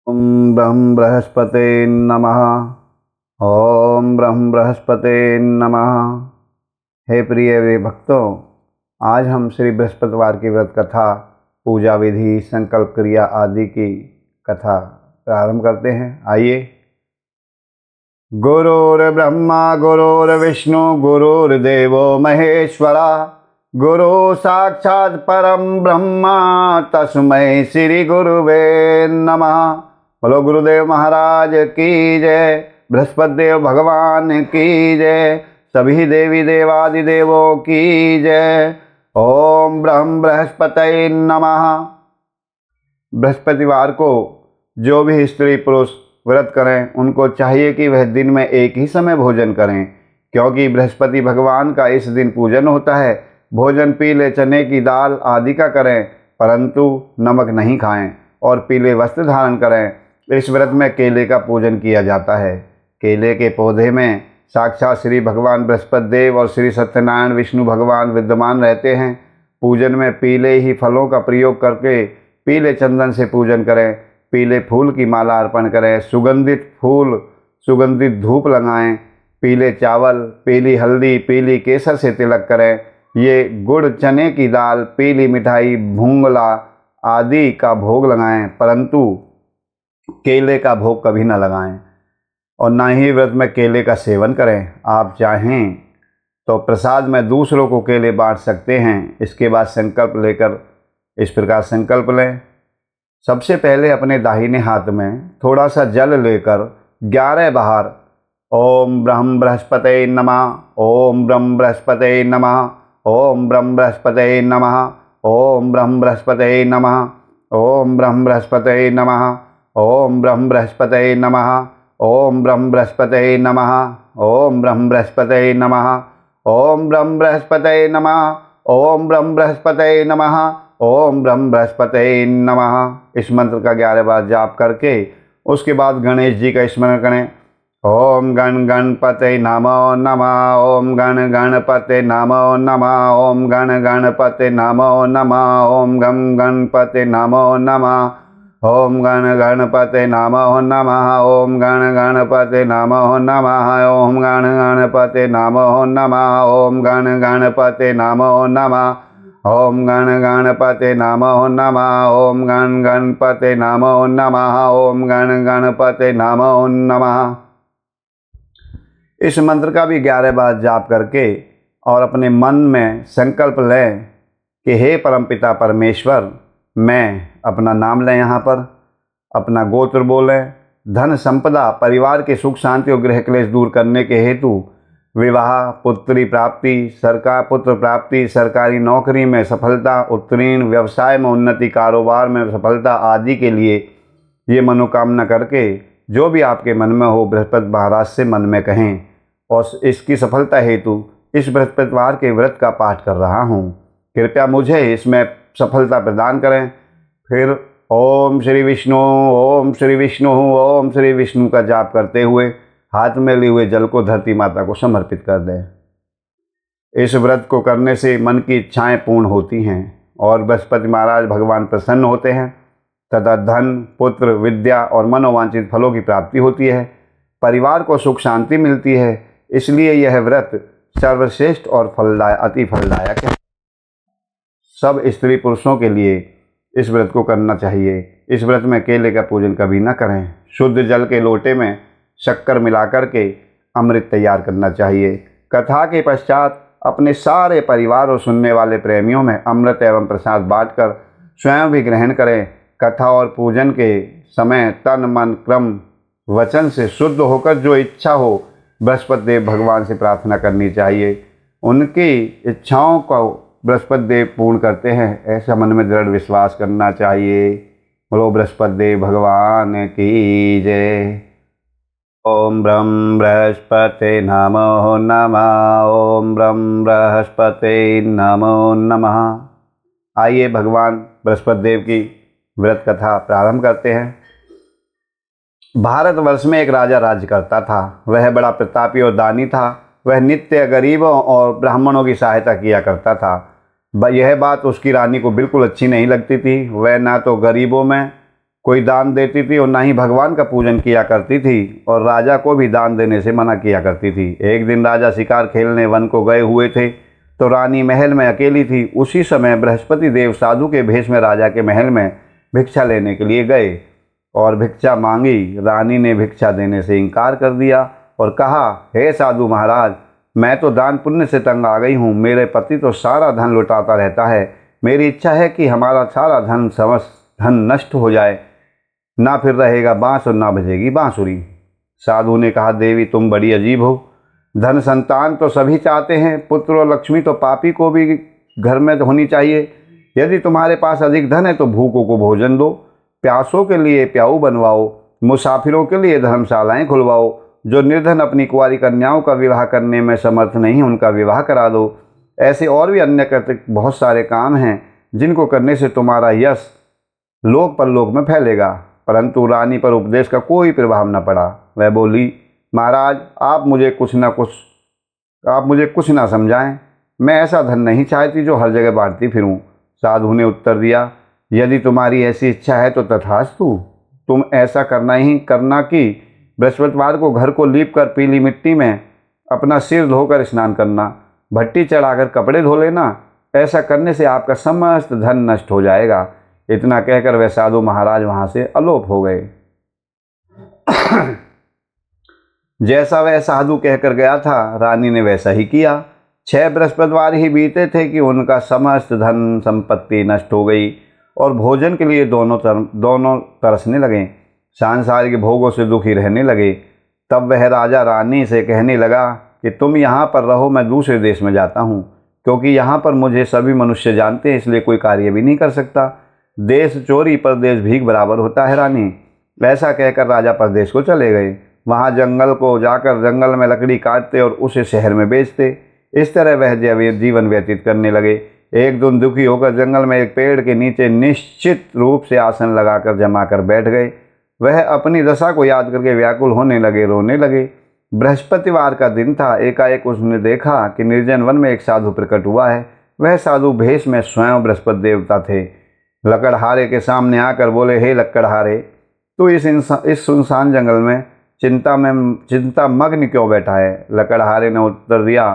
ओम ब्रह्म बृहस्पते नमः। ओम ब्रह्म बृहस्पते नमः। हे प्रिय वे भक्तों, आज हम श्री बृहस्पतिवार की व्रत कथा, पूजा विधि, संकल्प क्रिया आदि की कथा प्रारंभ करते हैं। आइए। गुरुर्ब्रह्मा गुरुर्विष्णु गुरुर्देवो महेश्वरा, गुरु साक्षात् परम ब्रह्मा तस्मै श्री गुरुवे नमः। बोलो गुरुदेव महाराज की जय, बृहस्पति देव भगवान की जय, सभी देवी देवादिदेवों की जय। ओम ब्रह्म बृहस्पतये नमः। बृहस्पतिवार को जो भी स्त्री पुरुष व्रत करें उनको चाहिए कि वह दिन में एक ही समय भोजन करें, क्योंकि बृहस्पति भगवान का इस दिन पूजन होता है। भोजन पीले चने की दाल आदि का करें, परंतु नमक नहीं खाएं और पीले वस्त्र धारण करें। इस व्रत में केले का पूजन किया जाता है। केले के पौधे में साक्षात श्री भगवान बृहस्पति देव और श्री सत्यनारायण विष्णु भगवान विद्यमान रहते हैं। पूजन में पीले ही फलों का प्रयोग करके पीले चंदन से पूजन करें। पीले फूल की माला अर्पण करें। सुगंधित फूल, सुगंधित धूप लगाएं। पीले चावल, पीली हल्दी, पीली केसर से तिलक करें। ये गुड़, चने की दाल, पीली मिठाई, भूंगला आदि का भोग लगाएं, परंतु केले का भोग कभी न लगाएं और ना ही व्रत में केले का सेवन करें। आप चाहें तो प्रसाद में दूसरों को केले बांट सकते हैं। इसके बाद संकल्प लेकर इस प्रकार संकल्प लें। सबसे पहले अपने दाहिने हाथ में थोड़ा सा जल लेकर 11 बार ओम ब्रह्म बृहस्पतये नमः, ओम ब्रह्म बृहस्पतये नमः, ओम ब्रह्म बृहस्पतये नमः, ओम ब्रह्म बृहस्पतये नमः, ओम ब्रह्म बृहस्पतये नमः, ओम ब्रह्म बृहस्पतये नमः, ओम ब्रह्म बृहस्पतये नमः, ओम ब्रह्म बृहस्पतये नमः, ओम ब्रह्म बृहस्पतये नमः, ओम ब्रह्म बृहस्पतये नमः, ओम ब्रह्म बृहस्पतये नमः। इस मंत्र का 11 बार जाप करके उसके बाद गणेश जी का स्मरण करें। ओम गण गणपते नमो नमः, ओम गण गणपते नमो नमः, ओम गण गणपते नमो नमः, ओम गम गणपते नमो नमः, ओम गण गणपते नमो नमः, ओम गण गणपते नमो नमः, ओम गण गणपते नमो नमः, ओम गण गणपते नमो नमः, ओम गण गणपते नमो नमः, ओम गण गणपते नमो नमः, ओम गण गणपते नमो नमः। इस मंत्र का भी 11 बार जाप करके और अपने मन में संकल्प लें कि हे परमपिता परमेश्वर, मैं अपना नाम लें, यहाँ पर अपना गोत्र बोलें। धन संपदा, परिवार के सुख शांति और गृह क्लेश दूर करने के हेतु विवाह, पुत्री प्राप्ति, पुत्र प्राप्ति, सरकारी नौकरी में सफलता, उत्तीर्ण, व्यवसाय में उन्नति, कारोबार में सफलता आदि के लिए ये मनोकामना करके जो भी आपके मन में हो बृहस्पति महाराज से मन में कहें और इसकी सफलता हेतु इस बृहस्पतिवार के व्रत का पाठ कर रहा हूँ, कृपया मुझे इसमें सफलता प्रदान करें। फिर ओम श्री विष्णु, ओम श्री विष्णु, ओम श्री विष्णु का जाप करते हुए हाथ में लिए हुए जल को धरती माता को समर्पित कर दें। इस व्रत को करने से मन की इच्छाएं पूर्ण होती हैं और बृहस्पति महाराज भगवान प्रसन्न होते हैं तथा धन, पुत्र, विद्या और मनोवांछित फलों की प्राप्ति होती है। परिवार को सुख शांति मिलती है। इसलिए यह व्रत सर्वश्रेष्ठ और अति फलदायक है। सब स्त्री पुरुषों के लिए इस व्रत को करना चाहिए। इस व्रत में केले का पूजन कभी न करें। शुद्ध जल के लोटे में शक्कर मिलाकर के अमृत तैयार करना चाहिए। कथा के पश्चात अपने सारे परिवार और सुनने वाले प्रेमियों में अमृत एवं प्रसाद बांटकर स्वयं भी ग्रहण करें। कथा और पूजन के समय तन, मन, क्रम, वचन से शुद्ध होकर जो इच्छा हो बृहस्पति देव भगवान से प्रार्थना करनी चाहिए। उनकी इच्छाओं को बृहस्पति देव पूर्ण करते हैं, ऐसा मन में दृढ़ विश्वास करना चाहिए। बोलो बृहस्पति देव भगवान की जय। ओम ब्रह्म बृहस्पते नमो नमः, ओम ब्रह्म बृहस्पते नमो नमः। आइए भगवान बृहस्पति देव की व्रत कथा प्रारंभ करते हैं। भारतवर्ष में एक राजा राज्य करता था। वह बड़ा प्रतापी और दानी था। वह नित्य गरीबों और ब्राह्मणों की सहायता किया करता था। यह बात उसकी रानी को बिल्कुल अच्छी नहीं लगती थी। वह ना तो गरीबों में कोई दान देती थी और ना ही भगवान का पूजन किया करती थी, और राजा को भी दान देने से मना किया करती थी। एक दिन राजा शिकार खेलने वन को गए हुए थे, तो रानी महल में अकेली थी। उसी समय बृहस्पति देव साधु के भेष में राजा के महल में भिक्षा लेने के लिए गए और भिक्षा मांगी। रानी ने भिक्षा देने से इनकार कर दिया और कहा, हे साधु महाराज, मैं तो दान पुण्य से तंग आ गई हूँ। मेरे पति तो सारा धन लुटाता रहता है। मेरी इच्छा है कि हमारा सारा धन नष्ट हो जाए, ना फिर रहेगा बाँस और ना बजेगी बाँसुरी। साधु ने कहा, देवी तुम बड़ी अजीब हो। धन संतान तो सभी चाहते हैं, पुत्र और लक्ष्मी तो पापी को भी घर में होनी चाहिए। यदि तुम्हारे पास अधिक धन है तो भूखों को भोजन दो, प्यासों के लिए प्याऊ बनवाओ, मुसाफिरों के लिए धर्मशालाएं खुलवाओ। जो निर्धन अपनी कुंवारी कन्याओं का विवाह करने में समर्थ नहीं, उनका विवाह करा दो। ऐसे और भी अन्य बहुत सारे काम हैं जिनको करने से तुम्हारा यश लोक परलोक में फैलेगा। परंतु रानी पर उपदेश का कोई प्रभाव न पड़ा। वह बोली, महाराज आप मुझे कुछ ना समझाएं। मैं ऐसा धन नहीं चाहती जो हर जगह बांटती फिरूं। साधु ने उत्तर दिया, यदि तुम्हारी ऐसी इच्छा है तो तथास्तु। तुम ऐसा करना कि बृहस्पतिवार को घर को लीप कर पीली मिट्टी में अपना सिर धोकर स्नान करना, भट्टी चढ़ाकर कपड़े धो लेना। ऐसा करने से आपका समस्त धन नष्ट हो जाएगा। इतना कहकर वह साधु महाराज वहां से अलोप हो गए। जैसा वह साधु कहकर गया था, रानी ने वैसा ही किया। 6 बृहस्पतिवार ही बीते थे कि उनका समस्त धन संपत्ति नष्ट हो गई और भोजन के लिए दोनों तरसने लगे, सांसारिक भोगों से दुखी रहने लगे। तब वह राजा रानी से कहने लगा कि तुम यहाँ पर रहो, मैं दूसरे देश में जाता हूँ, क्योंकि यहाँ पर मुझे सभी मनुष्य जानते हैं, इसलिए कोई कार्य भी नहीं कर सकता। देश चोरी परदेश भीख बराबर होता है रानी। ऐसा कहकर राजा परदेश को चले गए। वहाँ जंगल को जाकर जंगल में लकड़ी काटते और उसे शहर में बेचते। इस तरह वह जीवन व्यतीत करने लगे। एक दिन दुखी होकर जंगल में एक पेड़ के नीचे निश्चित रूप से आसन लगाकर जमा कर बैठ गए। वह अपनी दशा को याद करके व्याकुल होने लगे, रोने लगे। बृहस्पतिवार का दिन था। एकाएक उसने देखा कि निर्जन वन में एक साधु प्रकट हुआ है। वह साधु भेष में स्वयं बृहस्पति देवता थे। लकड़हारे के सामने आकर बोले, हे लकड़हारे, तू इस सुनसान जंगल में चिंता मग्न क्यों बैठा है? लकड़हारे ने उत्तर दिया,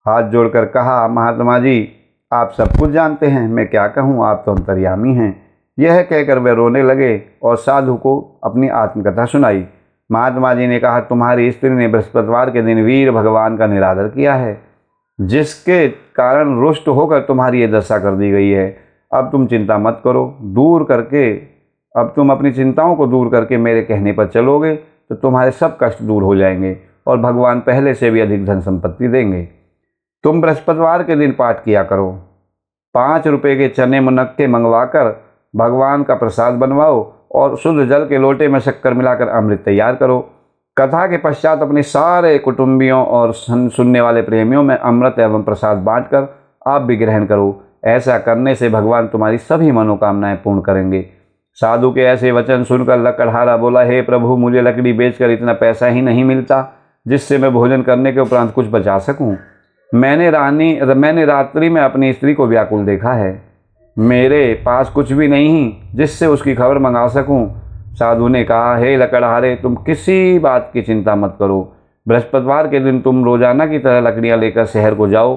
हाथ जोड़कर कहा, महात्मा जी आप सब कुछ जानते हैं, मैं क्या कहूँ, आप तो अंतर्यामी हैं। यह कहकर वे रोने लगे और साधु को अपनी आत्मकथा सुनाई। महात्मा जी ने कहा, तुम्हारी स्त्री ने बृहस्पतिवार के दिन वीर भगवान का निरादर किया है, जिसके कारण रुष्ट होकर तुम्हारी ये दशा कर दी गई है। अब तुम चिंता मत करो, अब तुम अपनी चिंताओं को दूर करके मेरे कहने पर चलोगे तो तुम्हारे सब कष्ट दूर हो जाएंगे और भगवान पहले से भी अधिक धन संपत्ति देंगे। तुम बृहस्पतिवार के दिन पाठ किया करो। 5 रुपये के चने मुनक्के मंगवाकर भगवान का प्रसाद बनवाओ और शुद्ध जल के लोटे में शक्कर मिलाकर अमृत तैयार करो। कथा के पश्चात अपने सारे कुटुंबियों और सुनने वाले प्रेमियों में अमृत एवं प्रसाद बांटकर आप भी ग्रहण करो। ऐसा करने से भगवान तुम्हारी सभी मनोकामनाएं पूर्ण करेंगे। साधु के ऐसे वचन सुनकर लकड़हारा बोला, हे प्रभु, मुझे लकड़ी बेचकर इतना पैसा ही नहीं मिलता जिससे मैं भोजन करने के उपरांत कुछ बचा सकूं। मैंने रात्रि में अपनी स्त्री को व्याकुल देखा है। मेरे पास कुछ भी नहीं जिससे उसकी खबर मंगा सकूं। साधु ने कहा, हे लकड़हारे, तुम किसी बात की चिंता मत करो। बृहस्पतिवार के दिन तुम रोजाना की तरह लकड़ियां लेकर शहर को जाओ।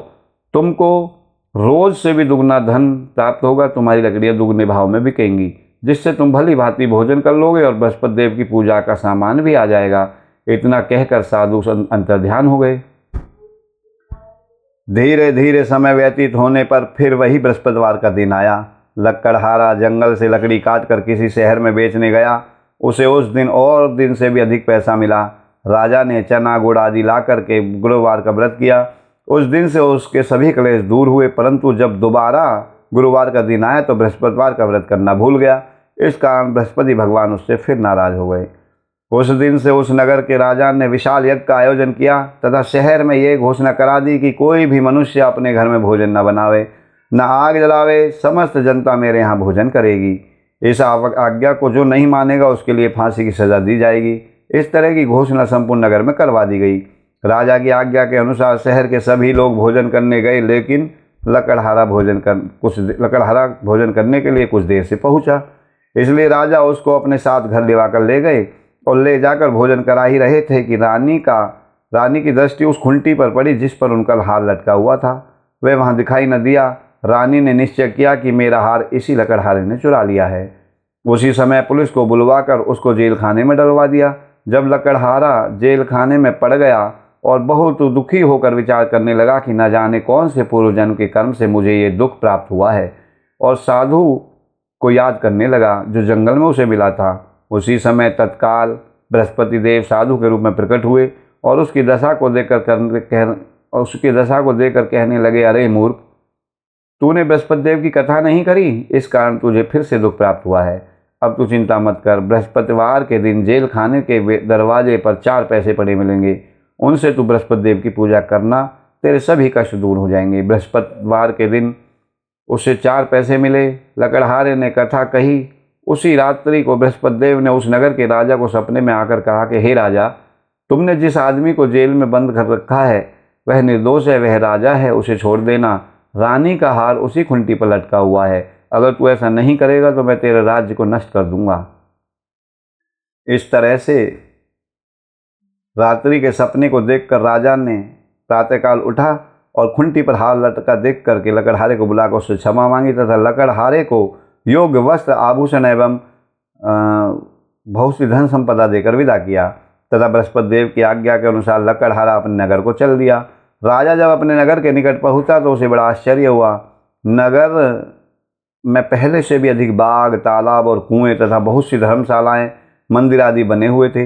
तुमको रोज से भी दुगना धन प्राप्त होगा। तुम्हारी लकड़ियां दुगने भाव में बिकेंगी, जिससे तुम भली भांति भोजन कर लोगे और बृहस्पति देव की पूजा का सामान भी आ जाएगा। इतना कहकर साधु अंतर्ध्यान हो गए। धीरे धीरे समय व्यतीत होने पर फिर वही बृहस्पतिवार का दिन आया। लकड़हारा जंगल से लकड़ी काटकर किसी शहर में बेचने गया। उसे उस दिन और दिन से भी अधिक पैसा मिला। राजा ने चना गुड़ आदि ला करके गुरुवार का व्रत किया। उस दिन से उसके सभी क्लेश दूर हुए, परंतु जब दोबारा गुरुवार का दिन आया तो बृहस्पतिवार का व्रत करना भूल गया। इस कारण बृहस्पति भगवान उससे फिर नाराज हो गए। उस दिन से उस नगर के राजा ने विशाल यज्ञ का आयोजन किया तथा शहर में ये घोषणा करा दी कि कोई भी मनुष्य अपने घर में भोजन न बनावे, न आग जलावे। समस्त जनता मेरे यहाँ भोजन करेगी। इस आज्ञा को जो नहीं मानेगा उसके लिए फांसी की सजा दी जाएगी। इस तरह की घोषणा संपूर्ण नगर में करवा दी गई। राजा की आज्ञा के अनुसार शहर के सभी लोग भोजन करने गए, लेकिन लकड़हारा भोजन करने के लिए कुछ देर से पहुंचा। इसलिए राजा उसको अपने साथ घर लेवा कर ले गए और ले जाकर भोजन करा ही रहे थे कि रानी की दृष्टि उस खुंटी पर पड़ी जिस पर उनका हार लटका हुआ था। वह वहाँ दिखाई न दिया। रानी ने निश्चय किया कि मेरा हार इसी लकड़हारे ने चुरा लिया है। उसी समय पुलिस को बुलवाकर उसको जेल खाने में डलवा दिया। जब लकड़हारा जेल खाने में पड़ गया और बहुत दुखी होकर विचार करने लगा कि न जाने कौन से पूर्व जन्म के कर्म से मुझे ये दुख प्राप्त हुआ है, और साधु को याद करने लगा जो जंगल में उसे मिला था। उसी समय तत्काल बृहस्पति देव साधु के रूप में प्रकट हुए और उसकी दशा को देखकर कहने लगे, अरे मूर्ख, तूने बृहस्पति देव की कथा नहीं करी, इस कारण तुझे फिर से दुख प्राप्त हुआ है। अब तू चिंता मत कर, बृहस्पतिवार के दिन जेल खाने के दरवाजे पर 4 पैसे पड़े मिलेंगे, उनसे तू बृहस्पति देव की पूजा करना, तेरे सभी कष्ट दूर हो जाएंगे। बृहस्पतिवार के दिन उसे 4 पैसे मिले। लकड़हारे ने कथा कही। उसी रात्रि को बृहस्पति देव ने उस नगर के राजा को सपने में आकर कहा कि हे राजा, तुमने जिस आदमी को जेल में बंद कर रखा है वह निर्दोष है, वह राजा है, उसे छोड़ देना। रानी का हार उसी खुंटी पर लटका हुआ है। अगर तू ऐसा नहीं करेगा तो मैं तेरे राज्य को नष्ट कर दूंगा। इस तरह से रात्रि के सपने को देखकर राजा ने प्रातःकाल उठा और खुंटी पर हार लटका देख करके लकड़हारे को बुलाकर उससे क्षमा मांगी तथा लकड़हारे को योग्य वस्त्र, आभूषण एवं बहुत सी धन संपदा देकर विदा किया तथा बृहस्पति देव की आज्ञा के अनुसार लकड़हारा अपने नगर को चल दिया। राजा जब अपने नगर के निकट पहुंचा तो उसे बड़ा आश्चर्य हुआ। नगर में पहले से भी अधिक बाग, तालाब और कुएं तथा बहुत सी धर्मशालाएं, मंदिर आदि बने हुए थे।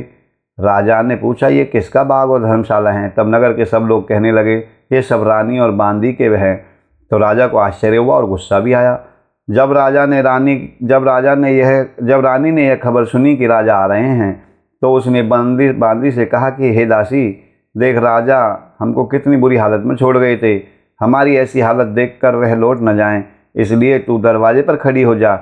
राजा ने पूछा, ये किसका बाग और धर्मशाला हैं? तब नगर के सब लोग कहने लगे, ये सब रानी और बांदी के हैं। तो राजा को आश्चर्य हुआ और गुस्सा भी आया। जब रानी ने यह खबर सुनी कि राजा आ रहे हैं तो उसने बांदी से कहा कि हे दासी, देख, राजा हमको कितनी बुरी हालत में छोड़ गए थे। हमारी ऐसी हालत देखकर वह लौट न जाएं, इसलिए तू दरवाजे पर खड़ी हो जा।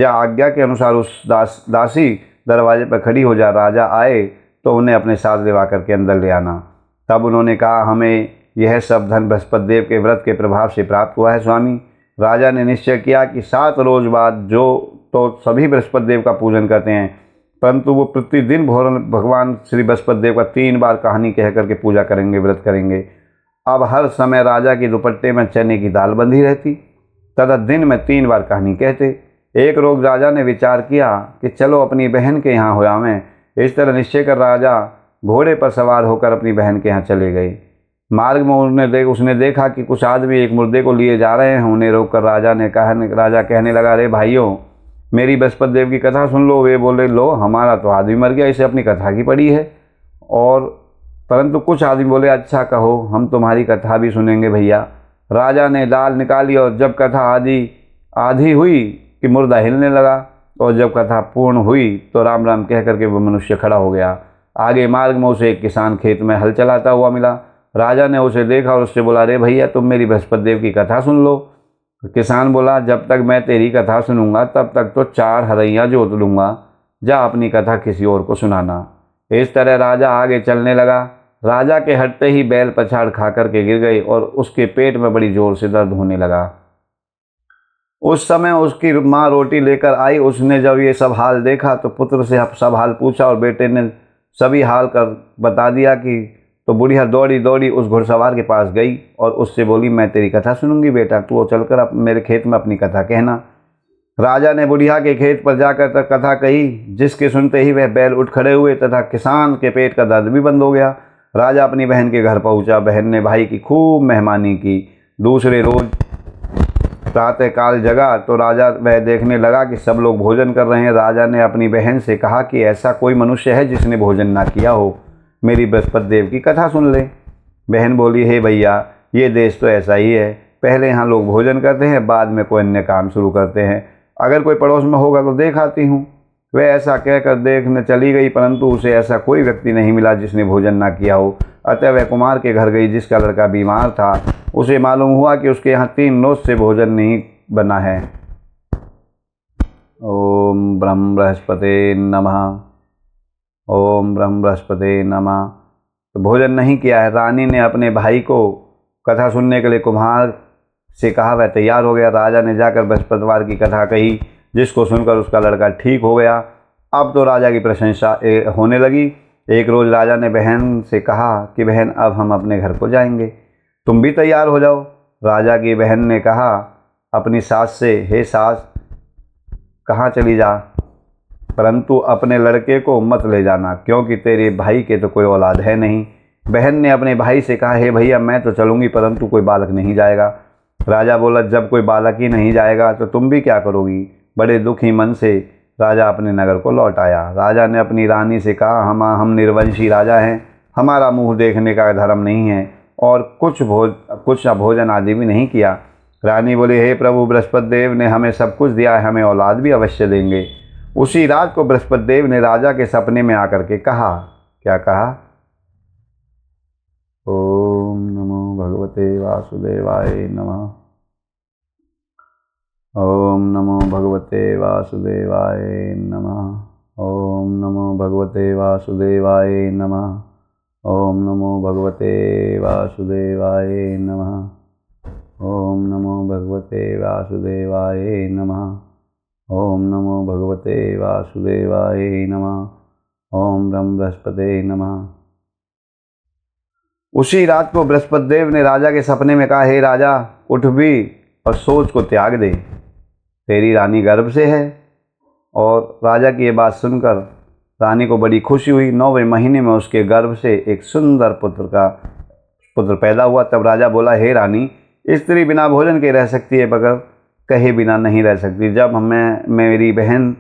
आज्ञा के अनुसार उस दासी दरवाजे पर खड़ी हो जा। राजा आए तो उन्हें अपने साथ लेवा करके अंदर ले आना। तब उन्होंने कहा, हमें यह सब धन बृहस्पति देव के व्रत के प्रभाव से प्राप्त हुआ है स्वामी। राजा ने निश्चय किया कि 7 रोज बाद तो सभी बृहस्पति देव का पूजन करते हैं, परंतु वो प्रतिदिन भगवान श्री बृहस्पति देव का 3 बार कहानी कह करके पूजा करेंगे, व्रत करेंगे। अब हर समय राजा की दुपट्टे में चने की दाल बंधी रहती तथा दिन में 3 बार कहानी कहते। एक रोज राजा ने विचार किया कि चलो अपनी बहन के यहाँ हो आवें। इस तरह निश्चय कर राजा घोड़े पर सवार होकर अपनी बहन के यहाँ चले गए। मार्ग में उसने देखा कि कुछ आदमी एक मुर्दे को लिए जा रहे हैं। उन्हें रोककर राजा कहने लगा, अरे भाइयों, मेरी बृहस्पति देव की कथा सुन लो। वे बोले, लो, हमारा तो आदमी मर गया, इसे अपनी कथा की पड़ी है। परंतु कुछ आदमी बोले, अच्छा कहो, हम तुम्हारी कथा भी सुनेंगे भैया। राजा ने दाल निकाली और जब कथा आधी हुई कि मुर्दा हिलने लगा, और जब कथा पूर्ण हुई तो राम राम कह करके वह मनुष्य खड़ा हो गया। आगे मार्ग में उसे एक किसान खेत में हल चलाता हुआ मिला। राजा ने उसे देखा और उससे बोला, अरे भैया, तुम मेरी बृहस्पति देव की कथा सुन लो। किसान बोला, जब तक मैं तेरी कथा सुनूंगा तब तक तो 4 हरैया जोत लूँगा। जा अपनी कथा किसी और को सुनाना। इस तरह राजा आगे चलने लगा। राजा के हटते ही बैल पछाड़ खा करके गिर गई और उसके पेट में बड़ी जोर से दर्द होने लगा। उस समय उसकी माँ रोटी लेकर आई। उसने जब ये सब हाल देखा तो पुत्र से सब हाल पूछा और बेटे ने सभी हाल कर बता दिया कि तो बुढ़िया दौड़ी दौड़ी उस घुड़सवार के पास गई और उससे बोली, मैं तेरी कथा सुनूंगी बेटा, तू चलकर मेरे खेत में अपनी कथा कहना। राजा ने बुढ़िया के खेत पर जाकर तक कथा कही, जिसके सुनते ही वह बैल उठ खड़े हुए तथा किसान के पेट का दर्द भी बंद हो गया। राजा अपनी बहन के घर पहुंचा। बहन ने भाई की खूब मेहमानी की। दूसरे रोज प्रातःकाल जगा तो राजा वह देखने लगा कि सब लोग भोजन कर रहे हैं। राजा ने अपनी बहन से कहा कि ऐसा कोई मनुष्य है जिसने भोजन ना किया हो, मेरी बृहस्पति देव की कथा सुन ले। बहन बोली, हे भैया, ये देश तो ऐसा ही है, पहले यहाँ लोग भोजन करते हैं, बाद में कोई अन्य काम शुरू करते हैं। अगर कोई पड़ोस में होगा तो देख आती हूँ। वह ऐसा कहकर देखने चली गई, परंतु उसे ऐसा कोई व्यक्ति नहीं मिला जिसने भोजन ना किया हो। अतः वह कुमार के घर गई जिसका लड़का बीमार था। उसे मालूम हुआ कि उसके यहाँ 3 रोज से भोजन नहीं बना है। ओम ब्रह्म बृहस्पते नमः। ओम ब्रह्म बृहस्पते नमः। तो भोजन नहीं किया है। रानी ने अपने भाई को कथा सुनने के लिए कुम्हार से कहा, वह तैयार हो गया। राजा ने जाकर बृहस्पतिवार की कथा कही। जिसको सुनकर उसका लड़का ठीक हो गया। अब तो राजा की प्रशंसा होने लगी। एक रोज़ राजा ने बहन से कहा कि बहन, अब हम अपने घर को जाएंगे, तुम भी तैयार हो जाओ। राजा की बहन ने कहा अपनी सास से, हे सास, कहाँ चली जा, परंतु अपने लड़के को मत ले जाना, क्योंकि तेरे भाई के तो कोई औलाद है नहीं। बहन ने अपने भाई से कहा, हे भैया, मैं तो चलूँगी, परंतु कोई बालक नहीं जाएगा। राजा बोला, जब कोई बालक ही नहीं जाएगा तो तुम भी क्या करोगी। बड़े दुखी मन से राजा अपने नगर को लौट आया। राजा ने अपनी रानी से कहा, हम निर्वंशी राजा हैं, हमारा मुँह देखने का धर्म नहीं है, और कुछ भोजन आदि भी नहीं किया। रानी बोली, हे प्रभु, बृहस्पति देव ने हमें सब कुछ दिया है, हमें औलाद भी अवश्य देंगे। उसी रात को बृहस्पति देव ने राजा के सपने में आकर के कहा, क्या कहा, ओम नमो भगवते वासुदेवाय नमः, ओम नमो भगवते वासुदेवाय नमः, ओम नमो भगवते वासुदेवाय नमः, ओम नमो भगवते वासुदेवाय नमः, ओम नमो भगवते वासुदेवाय नमः, ओम नमो भगवते वासुदेवाय नमः, ओम ब्रह्म बृहस्पते नमः। उसी रात को बृहस्पति देव ने राजा के सपने में कहा, हे राजा, उठ भी और सोच को त्याग दे, तेरी रानी गर्भ से है। और राजा की ये बात सुनकर रानी को बड़ी खुशी हुई। 9वें महीने में उसके गर्भ से एक सुंदर पुत्र पैदा हुआ। तब राजा बोला, हे रानी, स्त्री बिना भोजन के रह सकती है, मगर कहे बिना नहीं रह सकती। जब मेरी बहन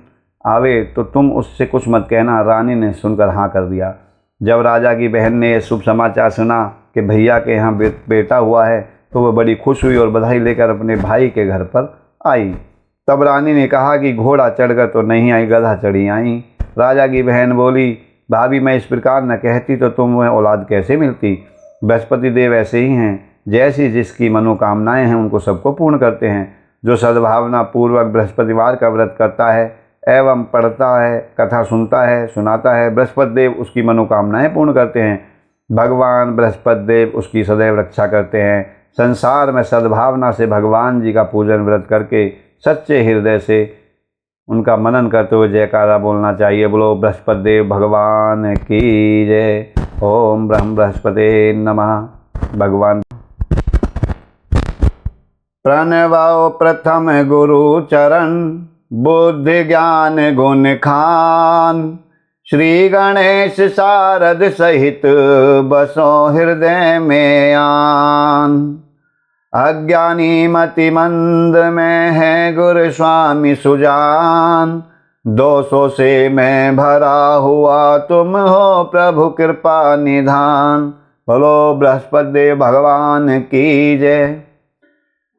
आवे तो तुम उससे कुछ मत कहना। रानी ने सुनकर हाँ कर दिया। जब राजा की बहन ने शुभ समाचार सुना कि भैया के यहाँ बेटा हुआ है, तो वह बड़ी खुश हुई और बधाई लेकर अपने भाई के घर पर आई। तब रानी ने कहा कि घोड़ा चढ़कर तो नहीं आई, गधा चढ़ी आई। राजा की बहन बोली, भाभी, मैं इस प्रकार न कहती तो तुम्हें औलाद कैसे मिलती। बृहस्पति देव ऐसे ही हैं, जैसी जिसकी मनोकामनाएं हैं उनको सबको पूर्ण करते हैं। जो सद्भावना पूर्वक बृहस्पतिवार का व्रत करता है एवं पढ़ता है, कथा सुनता है, सुनाता है, बृहस्पति देव उसकी मनोकामनाएं पूर्ण करते हैं। भगवान बृहस्पति देव उसकी सदैव रक्षा करते हैं। संसार में सद्भावना से भगवान जी का पूजन व्रत करके सच्चे हृदय से उनका मनन करते हुए जयकारा बोलना चाहिए। बोलो बृहस्पति देव भगवान की जय। ओम ब्रह्म बृहस्पते नमः। भगवान प्रणवो प्रथम गुरु चरण, बुद्धि ज्ञान गुण खान, श्री गणेश शारद सहित बसो हृदय में आन। अज्ञानी मति मंद में है गुरु स्वामी सुजान, दोषों से मैं भरा हुआ तुम हो प्रभु कृपा निधान। बोलो बृहस्पति देव भगवान की जय।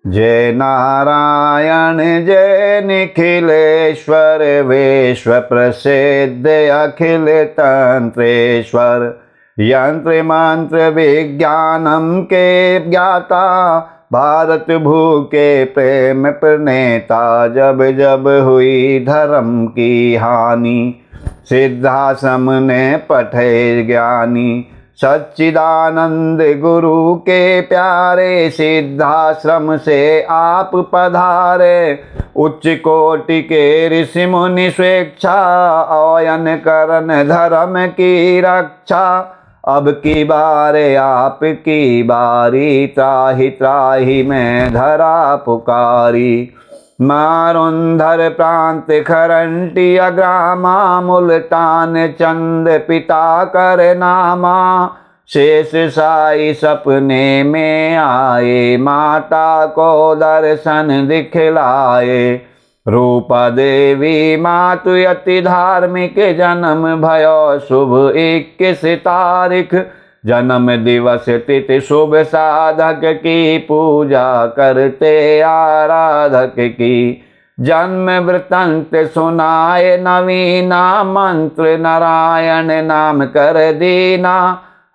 जय नारायण जय निखिलेश्वर, विश्व प्रसिद्ध अखिल तंत्रेश्वर, यंत्र मंत्र विज्ञानम के ज्ञाता, भारत भू के प्रेम प्रणेता। जब जब हुई धर्म की हानि, सिद्धाश्रम ने पठे ज्ञानी। सच्चिदानंद गुरु के प्यारे, सिद्धाश्रम से आप पधारे। उच्च कोटि के ऋषि मुनि स्वेच्छा, आयन करन धर्म की रक्षा। अब की बारे आपकी बारी, त्राहि त्राहि में धरा पुकारी। मारुंधर प्रांत खरंटी अग्रामा, मुल्तान चंद पिता कर नामा। शेष साई सपने में आए, माता को दर्शन दिखलाए। रूपा देवी मातु अति धार्मिक, जन्म भयो शुभ 21 तारीख। जन्म दिवस तिथि शुभ, साधक की पूजा करते आराधक की। जन्म वृत्तांत सुनाए नवीना, मंत्र नारायण नाम कर दीना।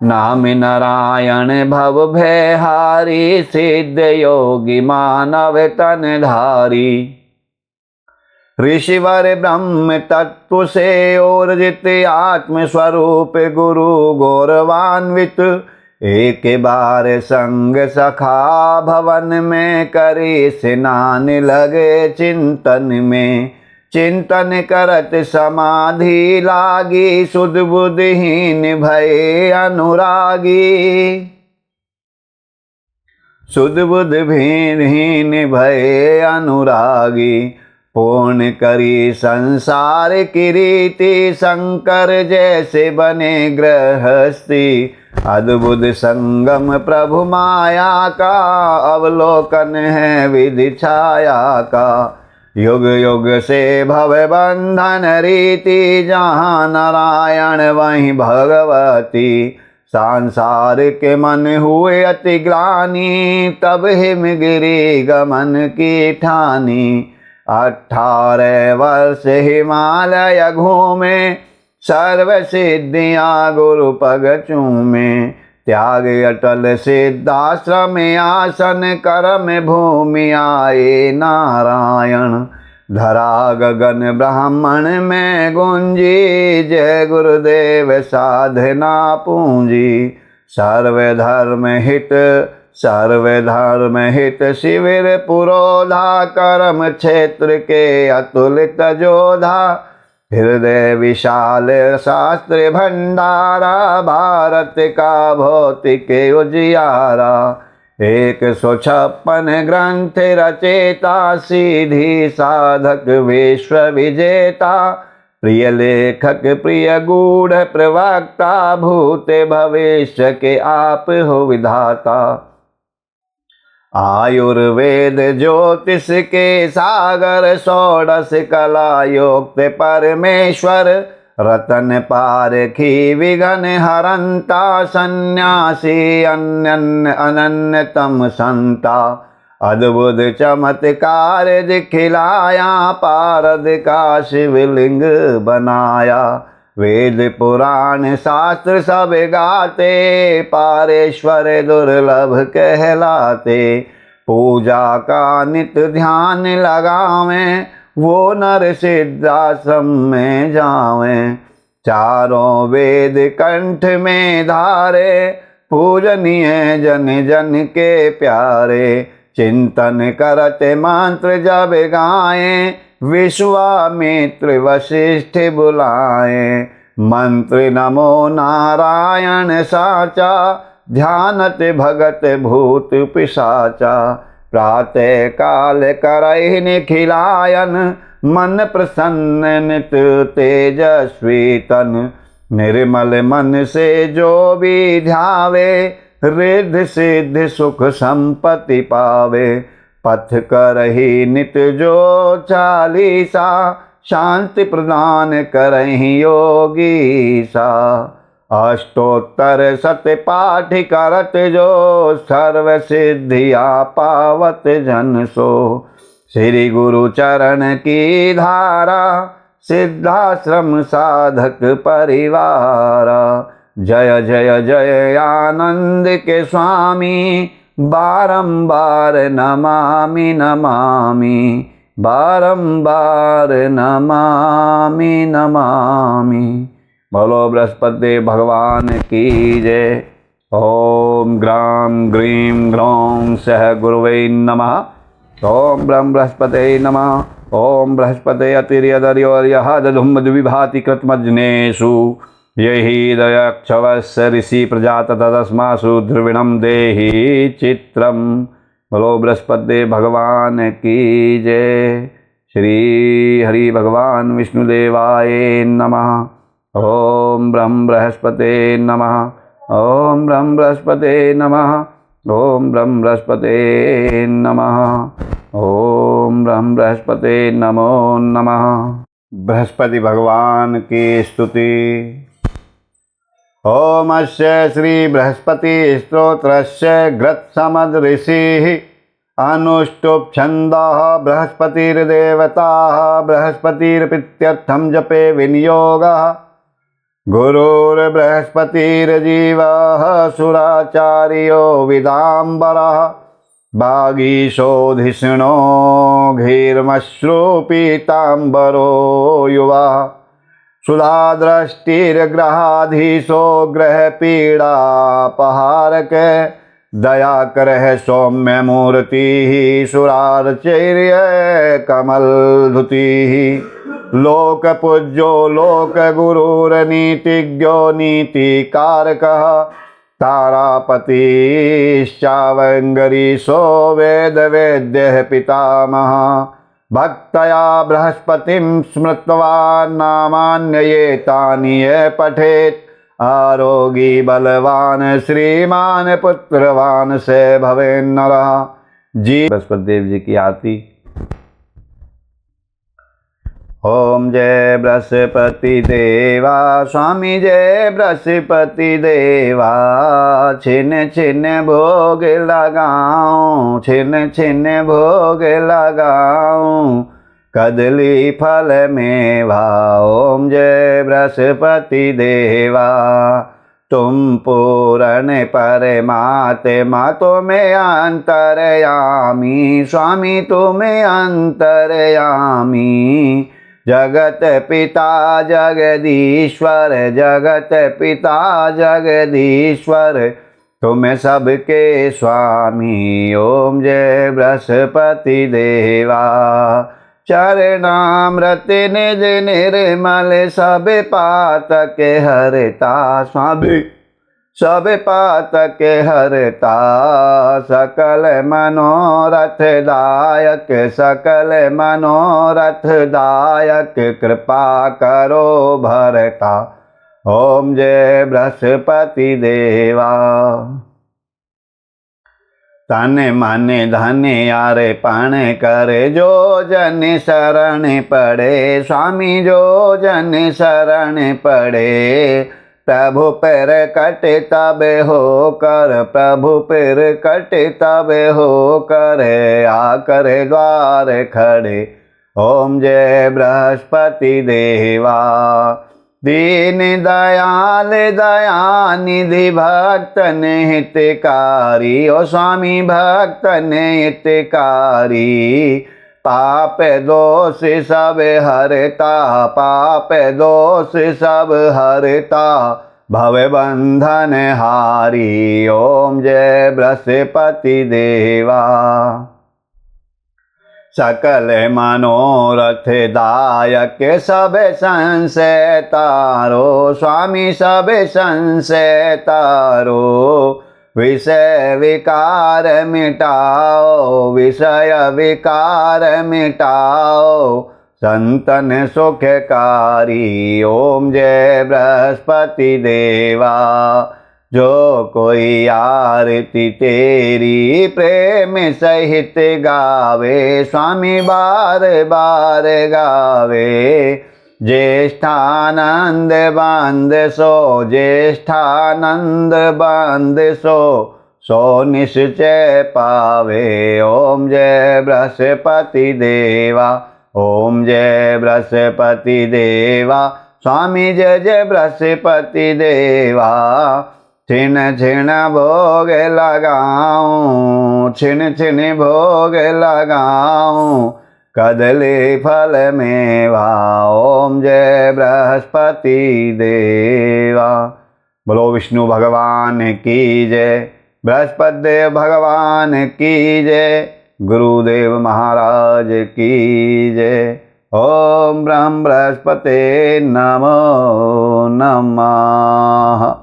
नाम नारायण भव भयहारी, सिद्ध योगी मानव तन धारी। ऋषिवर ब्रह्म तत्व से ओरजित, आत्म स्वरूप गुरु गौरवान्वित। एक बार संग सखा भवन में, करे स्नान लगे चिंतन में। चिंतन करत समाधि लागी, सुध बुद्धिहीन भय अनुरागी। सुध बुद्धिहीन भय अनुरागी, पूर्ण करी संसार की रीति, शंकर जैसे बने गृहस्थी। अद्भुत संगम प्रभु माया का, अवलोकन है विधि छाया का। युग युग से भव बंधन रीति, जहाँ नारायण वहीं भगवती। संसार के मन हुए अति ग्लानि, तब हिमगिरी गमन की ठानी। 18 वर्ष हिमालय घूमे, सर्व सिद्धियाँ गुरु पग चूमे। त्याग अटल सिद्धाश्रम आसन, करम भूमि आए नारायण। धरा गगन ब्राह्मण में गुंजी, जय गुरुदेव साधना पूंजी। सर्वधर्म हित शिविर पुरोधा, कर्म क्षेत्र के अतुलित जोधा। हृदय विशाल शास्त्र भंडारा, भारत का भौतिक उजियारा। 156 ग्रंथ रचेता, सीधी साधक विश्व विजेता। प्रिय लेखक प्रिय गूढ़ प्रवक्ता, भूत भविष्य के आप हो विधाता। आयुर्वेद ज्योतिष के सागर, षोडश कला युक्त परमेश्वर। रतन पारखी विघन हरंता, सन्यासी अनन्यतम संता। अद्भुत चमत्कार दिखलाया, पारद का शिवलिंग बनाया। वेद पुराण शास्त्र सब गाते, पारेश्वर दुर्लभ कहलाते। पूजा का नित ध्यान लगावें, वो नर सिद्धाश्रम में जावें। चारों वेद कंठ में धारे, पूजनीय जन जन के प्यारे। चिंतन करते मंत्र जब गाएं, विश्वामित्र वशिष्ठ बुलाएं। मंत्र नमो नारायण साचा, ध्यानत भगत भूत पिशाचा। प्रातः काल करहि निखिलायन, मन प्रसन्न नित तेजस्वी तन। निर्मल मन से जो भी ध्यावे, रिद्धि सिद्धि सुख संपत्ति पावे। पथ करहि नित जो चालीसा, शांति प्रदान करहि योगी सा। अष्टोत्तर सत पाठ करत जो, सर्व सिद्धिया पावत जन सो। श्री गुरु चरण की धारा, सिद्धाश्रम साधक परिवारा। जय जय जय आनंद के स्वामी, बारंबार नमामि नमामि। बारंबार नमामि नमामि। बोलो बृहस्पति भगवान की जय। ओम ग्राम ग्रीम ग्रौं सह गुरुवे नमः। ओम ब्रह्म बृहस्पते नमः। ओम बृहस्पते अतिर्यदर्योर्यहादधुम्मद्विभाति कृतमज्नेषु। यही दयक्षवस् ऋषि प्रजात तदस्मासु द्रविणम देहि चित्रम। बोलो बृहस्पति भगवान की जय। श्री हरि भगवान विष्णुदेवाय नमः। ओम ब्रह्म बृहस्पते नमः। ओम ब्रह्म बृहस्पते नमः। ओम ब्रह्म बृहस्पते नमः। ओम ब्रह्म बृहस्पते नमो नमः। बृहस्पति भगवान की स्तुति। ओम अस्य श्री बृहस्पति स्तोत्रस्य ग्रत्समद ऋषिः अनुष्टुप् छन्दः बृहस्पतिर्देवताः बृहस्पतिर्प्रीत्यर्थं जपे विनियोगः। गुरुर्बृहस्पतिर्जीवः सुराचार्यो विदाम्बरः। वागीशोधिष्णो घीर्मश्रु पीताम्बरो युवः। सुधादृष्टिर्ग्रहाधीशो ग्रह पीड़ापहारक। दयाकरः सौम्य मूर्तिः सुरार्चर्य कमलधुतिः। लोक पूज्यो लोक गुरुर्नीतिज्ञो नीतिकारकः तारापतिश्चावङ्गरीशो वेद वेद्यः पितामहः भक्तया बृहस्पतिं स्मृत्वा नामान्येतानि ये पठेत् आरोगी बलवान श्रीमान पुत्रवान से भवेन्नरः। जी बृहस्पति देव जी की आरती। ओम जय बृहस्पति देवा स्वामी जय बृहस्पति देवा छिन छिन भोग लगाऊं छिन छिन भोग लगाऊं कदली फल मेवा। ओम जय बृहस्पति देवा तुम पूर्ण परमात्मा तुम्हें अंतर्यामी स्वामी तुम्हें अंतर्यामी जगत पिता जगदीश्वर जगत पिता जगदीश्वर तुम सबके स्वामी। ओम जय बृहस्पति देवा चरणामृत निज निर्मल सब पातक हरता स्वामी सब पातक हरता सकल मनोरथ दायक सकल मनोरथ दायक कृपा करो भरता। ओम जय बृहस्पति देवा तन मन धन अर्पण कर जो जन शरण पड़े स्वामी जो जन शरण पड़े प्रभु पर कट तब हो कर प्रभु पर कट तब हो कर आकर द्वार खड़े। ओम जय बृहस्पति देवा दीन दयाल दयानिधि भक्तन हितकारी ओ स्वामी भक्तन हितकारी पाप दोष सब हरता पाप दोष सब हरता भव बंधन हारी। ओम जय बृहस्पति देवा सकल मनोरथ दायक सब संशय तारो स्वामी सब संशय तारो विषय विकार मिटाओ विषय विकार मिटाओ संतन सुखकारी। ओम जय बृहस्पति देवा जो कोई आरती तेरी प्रेम सहित गावे स्वामी बार बार गावे ज्येष्ठानंद बांध सो ज्येष्ठानंद बांध सो निश्चय पावे। ओम जय बृहस्पति देवा ओम जय बृहस्पति देवा स्वामी जय जय बृहस्पति देवा छिन छिन भोग लगाऊं छिन छिन भोग लगाऊं कदली फल मेवा। ओम जय बृहस्पति देवा। बोलो विष्णु भगवान की जय बृहस्पति देव भगवान की जय गुरुदेव महाराज की जय। ओम ब्रह्म बृहस्पते नमो नमः।